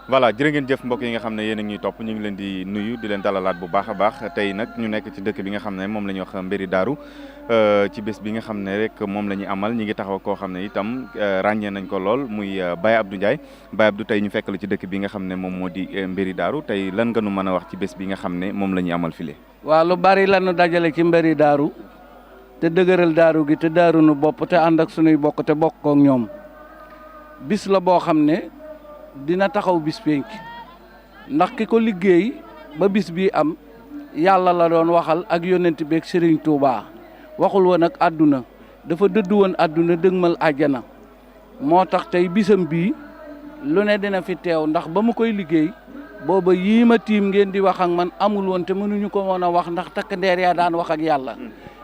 voilà jërë ngeen jëf mbokk yi nga xam ne yéen a ngi ñuy topp ñu ngi leen di nuyu di leen dalalaat bu baax a baax tey nag ñu nekk ci dëkk bi nga xam ne moom la ñuy wax Mbéri Daaru ci bés bi nga xam ne rek moom la ñuy amal ñi ngi taxaw koo xam ne itam ràññee nañ ko lool muy Baye Abdou Ndiaye Baye Abdou tey ñu fekk la ci dëkk bi nga xam ne moom moo di Mbéri Daaru tey lan nga nu mën a wax ci bés bi nga xam ne moom la ñuy amal file. waaw lu bari lanu dajale ci Mbéri Daaru te dëgëral daaru gi te daaru nu bopp te ànd ak sunuy bokk te bokk ak ñoom bis la boo xam ne dina taxaw bis penc ndax ki ko liggéey ba bis bii am yàlla la doon waxal ak yonent bi ak Serigne Touba waxul woon ak àdduna dafa dëddu woon àdduna dëgmal àjjana moo tax tey bisam bii lu ne dina fi teew ndax ba mu koy liggéey booba yii ma tiim ngeen di wax ak man amul woon te mënuñu ko mën a wax ndax takk ndeer yaa daan wax ak yàlla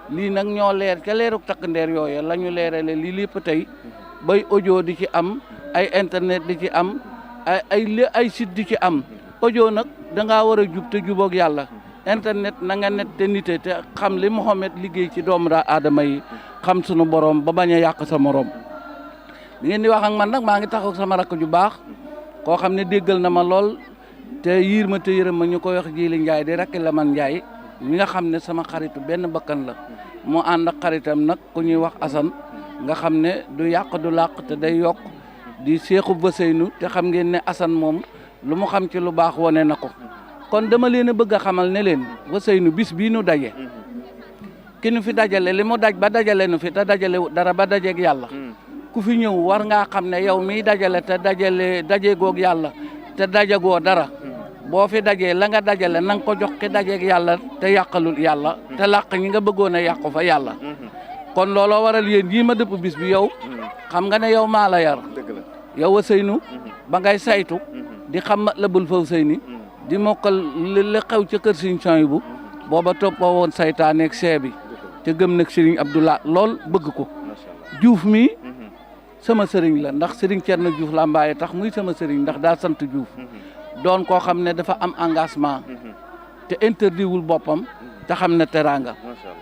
lii nag ñoo leer ca leeruk takk ndeer yooyu la ñu leerale lii lépp tey bay audio di ci am ay internet di ci am ay site di ci am audio nag da ngaa war a jub te jubóog yàlla internet na nga net te nite te xam li Muhammad liggéey ci doomu aadama yi xam sunu borom ba bañ a yàq sa morom li ngeen di wax ak man nag maa ngi taxaw sama rakk ju baax koo xam ne déggal na ma lool te yiir ma te yërëm ma ñu koy wax Jili Njaay di rakk la man Njaay mi nga xam ne sama xaritu benn bakkan la mu ànd ak xaritam nag ku ñuy wax Asan nga xam ne du yàq du làq te day yokk di seexu Baseynu te xam ngeen ne Asan moom lu mu xam ci lu baax wane na ko kon dama leen a bëgg a xamal ne leen Baseynu bis bii nu daje ki nu fi dajale li mu daj ba dajale nu fi te dajale dara ba dajeeg yàlla ku fi ñëw war ngaa xam ne yow miy dajale te dajegoog yàlla te dajagoo dara boo fi dajee la nga dajale na nga ko jox ki dajeeg yàlla te yàqalul yàlla te làq ñi nga bëggoon a yàqu fa yàlla kon looloo waral yéen yii ma dëpp bis bi yow xam nga ne yow maa la yar yow Baseynu ba ngay saytu di xam Matlabul Fawzayni di mokkal li xew ca kër Sëriñ Suhaybu booba toppoo woon saytaaneeg see bi te gëm nag Sëriñ Abdoulaye lool bëgg ko Juuf mi sama sëriñ la ndax Sëriñ Cerno Juuf la mbaaye tax muy sama sëriñ ndax daa sant Juuf doon koo xam ne dafa am engagement te interdit wul boppam te xam ne teraanga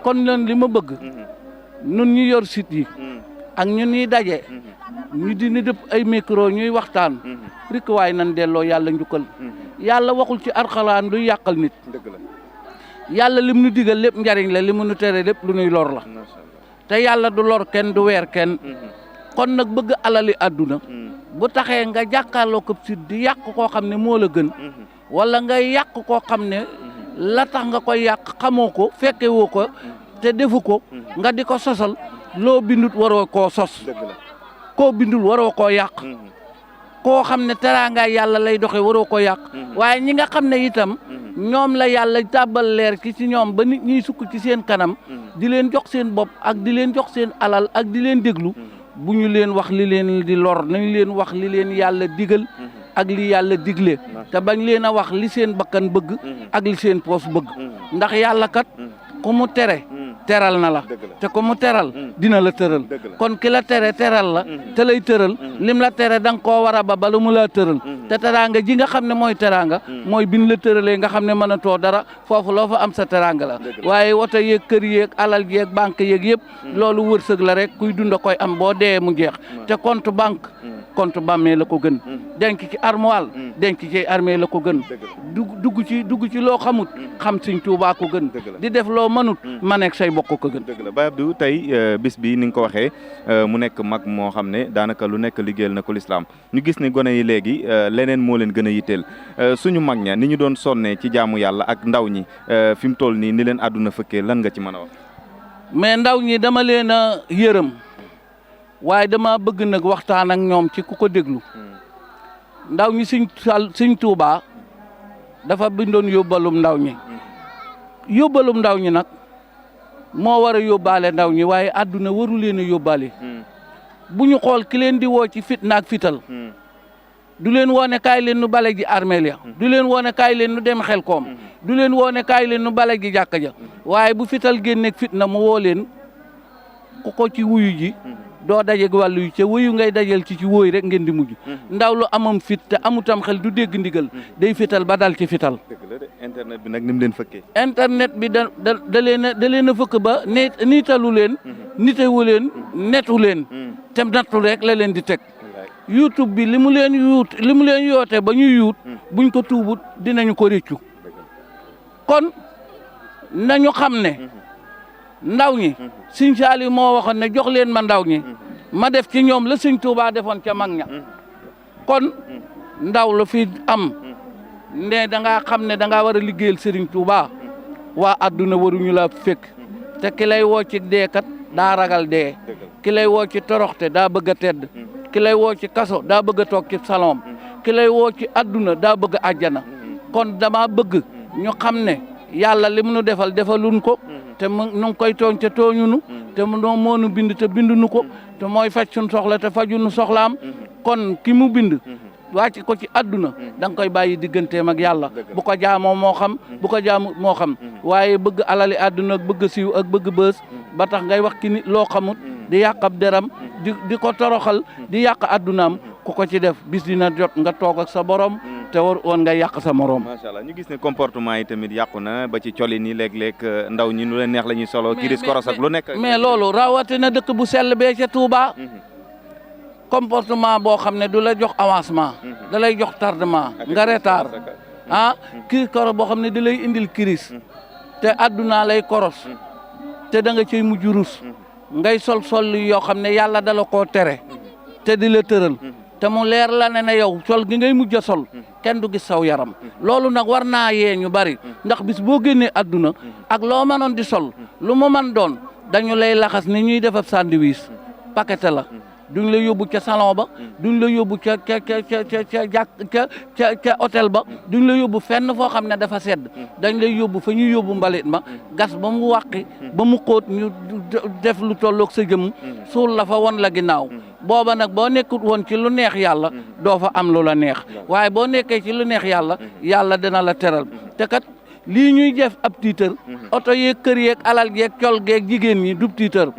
kon leen li ma bëgg nun ñu yor site yi ak ñun ñuy daje ñu dina dëpp ay micro ñuy waxtaan rek waaye nan delloo yàlla njukkal yàlla waxul ci Alxuraan luy yàqal nit yàlla lim nu digal lépp njariñ la li mu nu tere lépp lu nuy lor la te yàlla du lor kenn du weer kenn kon nag bëgg alali àdduna bu taxee nga jàkkaarloo ko site di yàq koo xam ne moo la gën wala nga yàq koo xam ne la tax nga koy yàq xamoo ko fekke woo ko te defu ko nga di ko sosal loo bindut waroo koo sos koo bindul waroo koo yàq koo xam ne teraangaay yàlla lay doxe waroo koo yàq waaye ñi nga xam ne itam ñoom la yàlla tàbbal leer ki ci ñoom ba nit ñiy sukk ci seen kanam di leen jox seen bopp ak di leen jox seen alal ak di leen déglu bu ñu leen wax li leen di lor nañ leen wax li leen yàlla digal ak li yàlla digle te bañ leen a wax li seen bakkan bëgg ak li seen poos bëgg ndax yàlla kat ku mu tere teral na la te ku mu teral dina la tëral kon ki la tere teral la te lay tëral lim la tere da nga koo war a ba bala mu laa tëral te teraanga ji nga xam ne mooy teraanga mooy bin la tëralee nga xam ne mënatoo dara foofu loo fa am sa teraanga la waaye woto yeeg kër yeeg alal yeeg banque yeeg yëpp loolu wërsëg la rek kuy dunda koy am boo dee mu jeex te compte banque compte bàmmee la ko gën denc ci armoire denc ci armée la ko gën dugg ci loo xamut xam Sëriñ Tuubaa ko gën di def loo mënut ma nekk say bokk ko gën dëgg la Baye Abdou tey bis bi ni nga ko waxee mu nekk mag moo xam ne daanaka lu nekk liggéeyal na ko lislaam ñu gis ne gone yi léegi leneen moo leen gën a yitteel suñu mag ña ni ñu doon sonnee ci jaamu yàlla ak ndaw ñi fi mu toll nii ni leen àdduna fëkkee lan nga ci mën a wax mais ndaw ñi dama leen a yërëm waaye dama bëgg nag waxtaan ak ñoom ci ku ko déglu ndaw ñi Sëriñ Tuubaa dafa bindoon yóbbalum ndaw ñi yóbbalum ndaw ñi nag moo war a yóbbaale ndaw ñi waaye àdduna waru leen a yóbbaale bu ñu xool ki leen di woo ci fitna ak fital du leen woone kaay leen nu bale ji armeel ya du leen woone kaay leen nu dem xel koom du leen woone kaay leen nu bale ji jàkka ja waaye bu fital génneeg fitna mu woo leen ku ko ci wuyu ji doo dajeeg wàllu yu ca wuyu ngay dajal ci wóoy rek ngeen di mujj ndaw lu amam fit te amutam xel du dégg ndigal day fital ba dal ci fital internet bi nag ni mu leen fëkkee internet bi da leen a fëkk ba niitalu leen nitewu leen netu leen te nattu rek la leen di teg YouTube bi li mu leen yoote ba ñu yuut buñ ko tuubut dinañu ko réccu kon nañu xam ne ndaw ñi Sëñ Saaliw moo waxoon ne jox leen ma ndaw ñi ma def ci ñoom la Sëñ Tuubaa defoon ca mag ña kon ndaw la fi am ne da ngaa xam ne da ngaa war a liggéeyal Sëriñ Tuubaa waa adduna waruñu la fekk te ki lay woo ci deekat daa ragal dee ki lay woo ci toroxte daa bëgg a tedd ki lay woo ci kaso daa bëgg a toog ci salon ki lay woo ci adduna daa bëgg a àjjana kon dama bëgg ñu xam ne yàlla li mu nu defal defaluñ ko te mu nu ngi koy tooñ te tooñunu te moo nu bind te binduñu ko te mooy faj suñ soxla te fajunu soxlaam kon ki mu bind wàcc ko ci adduna da nga koy bàyyi digganteem ak yàlla bu ko jaamoo moo xam bu ko jaamu moo xam waaye bëgg alali adduna ak bëgg siiw ak bëgg bës ba tax ngay wax ki ni loo xamut di yàq ab deram di ko toroxal di yàq addunaam ku ko ci def bis dina jot nga toog ak sa borom te war woon nga yàq sa morom. macha allah ñu gis ne comportement yi tamit yàqu na ba ci coli ni léeg-léeg ndaw ñi nu leen neex la ñuy solo kiris koros ak lu nekk. mais loolu rawatina dëkk bu sell bee ca Touba. comportement boo xam ne du la jox avancement da lay jox tardement nga retard kii koros boo xam ne da lay indil kiris te addunaa lay koros te da nga cay mujj rus ngay sol yoo xam ne yàlla dala koo tere te di la tëral te mu leer la ne yow sol gi ngay mujj a sol kenn du gis saw yaram loolu nag war naa yee ñu bari ndax bis boo génnee adduna ak loo mënoon di sol lu mu mën doon dañu lay laxas ni ñuy def ab sandwich paquet la duñ la yóbbu ca salon ba duñ la yóbbu ca hôtel ba duñ la yóbbu fenn foo xam ne dafa sedd dañ lay yóbbu fa ñuy yóbbu mbalit ma gas ba mu wàqi ba mu xóot ñu def lu tolloog sa jëm suul la fa won la ginnaaw booba nag boo nekkut woon ci lu neex yàlla doo fa am lu la neex waaye boo nekkee ci lu neex yàlla yàlla dina la teral te kat lii ñuy def ab tiitër oto yeeg kër yeeg alal yeeg col geeg jigéen ñi dub tiitër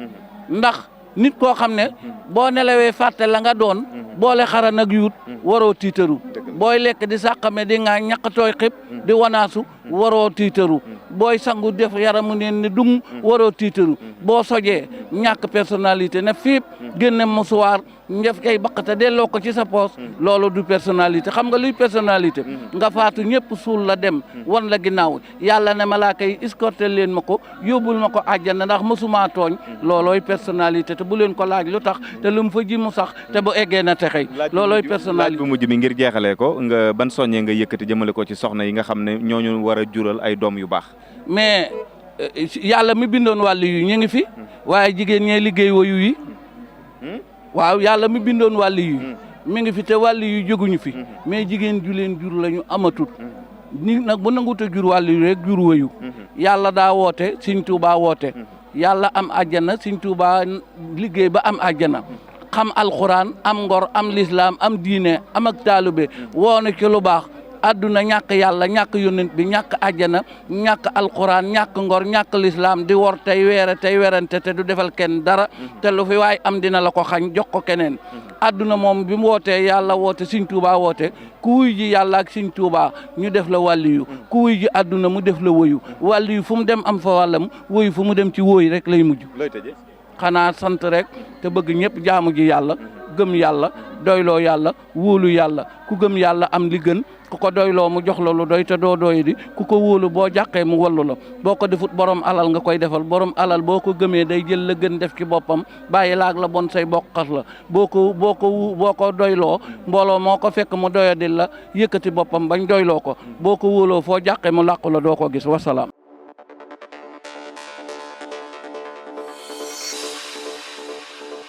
ndax nit koo xam ne boo nelawee fàtte la nga doon boole xara nag yuut waroo tiitaru booy lekk di sàqame di nga ñaqatooy xib di wanaasu waroo tiitaru booy sangu def yaramu neen ni dung waroo tiitaru boo sojee ñàkk personnalité ne fiip génne musuwaar njëf kay baqate delloo ko ci sa poos loolu du personnalité xam nga luy personnalité nga faatu ñëpp suul la dem wan la ginnaaw yàlla ne malaaka yi escorté leen ma ko yóbbul ma ko àjjana ndax mësumaa tooñ loolooy personnalité te bu leen ko laaj lu tax te lu mu fa ji mu sax te bu eggee na texey loolooy personnalité. laaj bu mujj bi ngir jeexalee ko nga ban soññee nga yëkkati jëmale ko ci soxna yi nga xam ne ñooñu war a jural ay doom yu baax. mais yàlla mi bindoon wàllu yu ñu ngi fi waaye jigéen ñee liggéey wayu yi waaw yàlla mi bindoon wàllu yu mi ngi fi te wàllu yu jóguñu fi mais jigéen ju leen jur la ñu amatut nit nag bu nangut a jur wàllu yu rek jur wayu yàlla daa woote Sëñ Tuubaa woote yàlla am àjjana Sëñ Tuubaa liggéey ba am àjjana xam alxuraan am ngor am lislaam am diine am ak taalube woona ci lu baax adduna ñàkk yàlla ñàkk yónnent bi ñàkk àjjana ñàkk alxuraan ñàkk ngor ñàkk lislaam di wor tey weere tey werante te du defal kenn dara te lu fi waay am dina la ko xañ jox ko keneen adduna moom bi mu wootee yàlla woote Sëñ Tuubaa woote ku wuy ji yàlla ak Sëñ Tuubaa ñu def la wàlliyu ku wuy ji adduna mu def la woyu wàlliyu fu mu dem am fa wàllam woyu fu mu dem ci wóoy rek lay mujj xanaa sant rek te bëgg ñëpp jaamu ji yàlla gëm yàlla doyloo yàlla wóolu yàlla ku gëm yàlla am li gën ku ko doyloo mu jox la lu doy te doo doy di ku ko wóolu boo jàqee mu wallu la boo ko defut borom alal nga koy defal borom alal boo ko gëmee day jël la gën def ci boppam bàyyi laag la bon say bokkas la boo ko doyloo mbooloo moo ko fekk mu doyadil la yëkkati boppam bañ doyloo ko boo ko wóoloo foo jàqee mu làqu la doo ko gis wasalaam